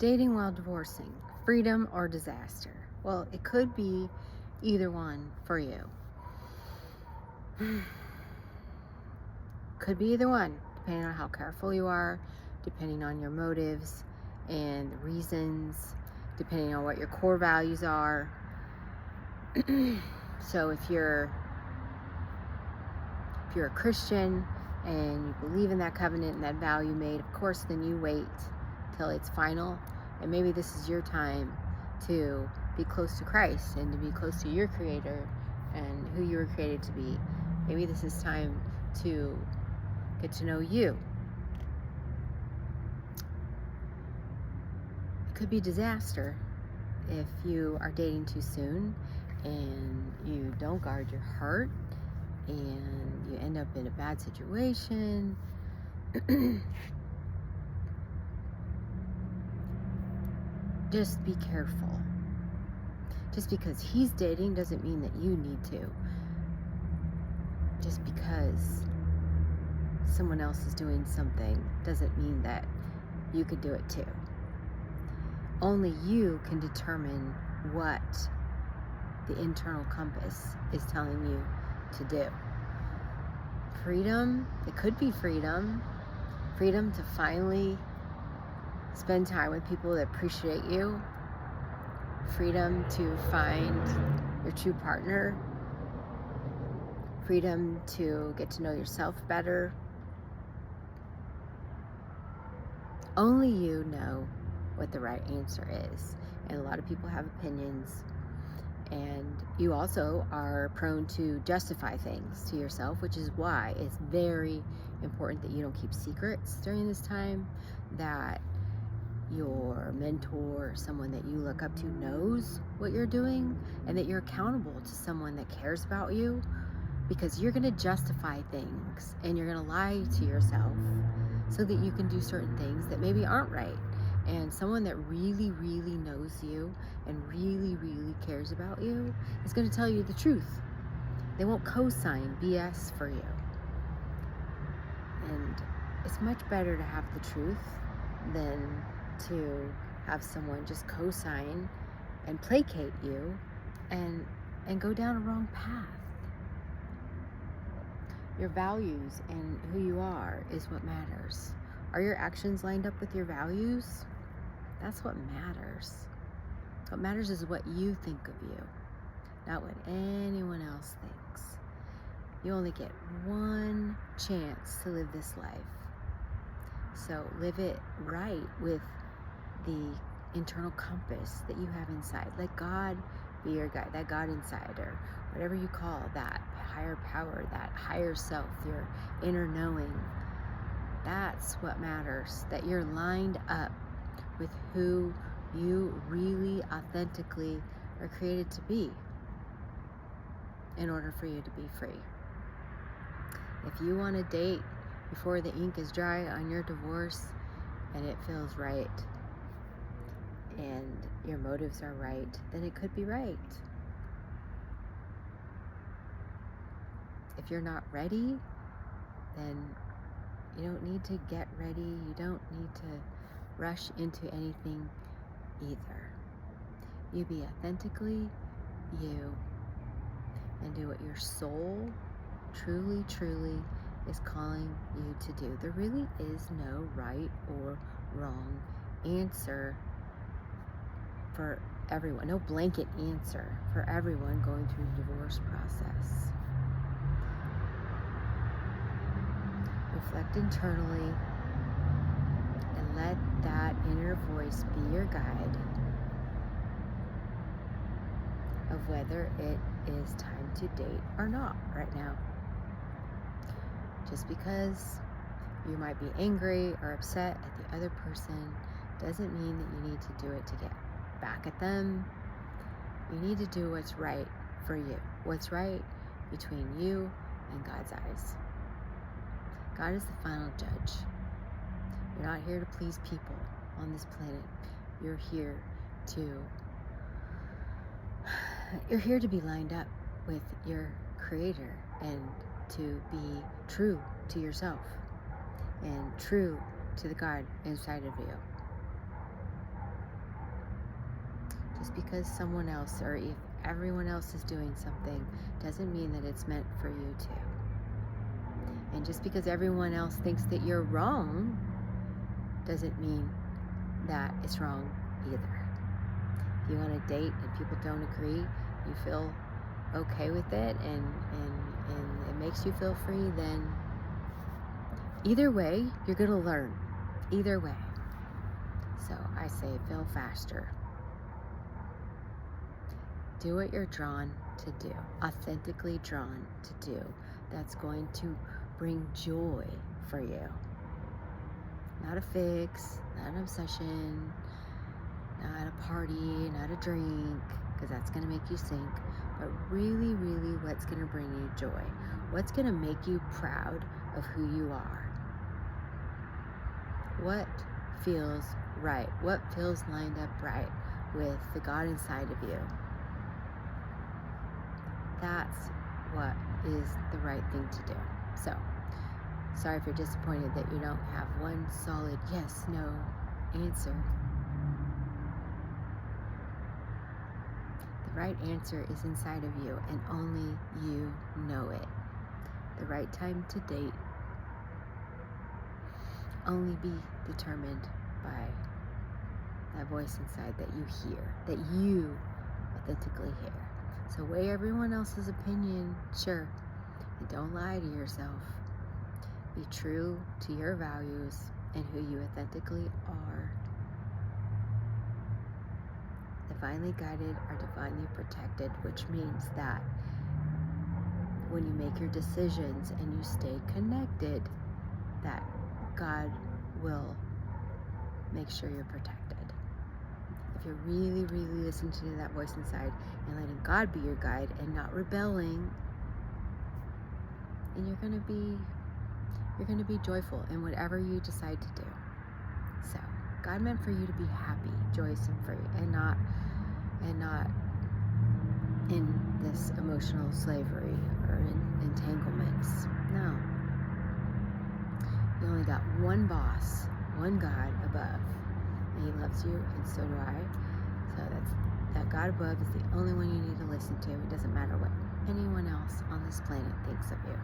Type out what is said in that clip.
Dating while divorcing, freedom or disaster? Well, it could be either one for you. Could be either one, depending on how careful you are, depending on your motives and the reasons, depending on what your core values are. So if you're a Christian and you believe in that covenant and that vow you made, of course, then you wait till it's final. And maybe this is your time to be close to Christ and to be close to your Creator and who you were created to be. Maybe this is time to get to know you. It could be disaster if you are dating too soon and you don't guard your heart and you end up in a bad situation. Just be careful. Just because he's dating doesn't mean that you need to. Just because someone else is doing something doesn't mean that you could do it too. Only you can determine what the internal compass is telling you to do. Freedom, it could be freedom to finally spend time with people that appreciate you, freedom to find your true partner, freedom to get to know yourself better. Only you know what the right answer is, and a lot of people have opinions, and you also are prone to justify things to yourself, which is why it's very important that you don't keep secrets during this time, that your mentor or someone that you look up to knows what you're doing, and that you're accountable to someone that cares about you, because you're going to justify things and you're going to lie to yourself so that you can do certain things that maybe aren't right. And someone that really, really knows you and really, really cares about you is going to tell you the truth. They won't co-sign BS for you. And it's much better to have the truth than to have someone just co-sign and placate you and go down a wrong path. Your values and who you are is what matters. Are your actions lined up with your values? That's what matters. What matters is what you think of you, not what anyone else thinks. You only get one chance to live this life. So live it right with the internal compass that you have inside. Let God be your guide, that God inside, or whatever you call that higher power, that higher self, your inner knowing. That's what matters, that you're lined up with who you really authentically are created to be in order for you to be free. If you want to date before the ink is dry on your divorce and it feels right and your motives are right, then it could be right. If you're not ready, then you don't need to get ready. You don't need to rush into anything either. You be authentically you and do what your soul truly, truly is calling you to do. There really is no right or wrong answer for everyone. No blanket answer for everyone going through the divorce process. Reflect internally and let that inner voice be your guide of whether it is time to date or not right now. Just because you might be angry or upset at the other person doesn't mean that you need to do it to get back at them. You need to do what's right for you, what's right between you and God's eyes. God is the final judge. You're not here to please people on this planet. You're here to be lined up with your Creator and to be true to yourself and true to the God inside of you. Just because someone else, or if everyone else is doing something, doesn't mean that it's meant for you too. And just because everyone else thinks that you're wrong, doesn't mean that it's wrong either. If you want to date and people don't agree, you feel okay with it, and it makes you feel free, then either way, you're going to learn. Either way. So I say feel faster. Do what you're drawn to do, authentically drawn to do. That's going to bring joy for you. Not a fix, not an obsession, not a party, not a drink, because that's going to make you sink. But really, really, what's going to bring you joy? What's going to make you proud of who you are? What feels right? What feels lined up right with the God inside of you? That's what is the right thing to do. So, sorry if you're disappointed that you don't have one solid yes, no answer. The right answer is inside of you, and only you know it. The right time to date only be determined by that voice inside that you hear, that you authentically hear. So weigh everyone else's opinion, sure, and don't lie to yourself. Be true to your values and who you authentically are. Divinely guided are divinely protected, which means that when you make your decisions and you stay connected, that God will make sure you're protected. If you're really, really listening to that voice inside and letting God be your guide and not rebelling, then you're gonna be joyful in whatever you decide to do. So God meant for you to be happy, joyous, and free, and not in this emotional slavery or in entanglements. No. You only got one boss, one God above, and He loves you, and so do I. So that God above is the only one you need to listen to. It doesn't matter what anyone else on this planet thinks of you.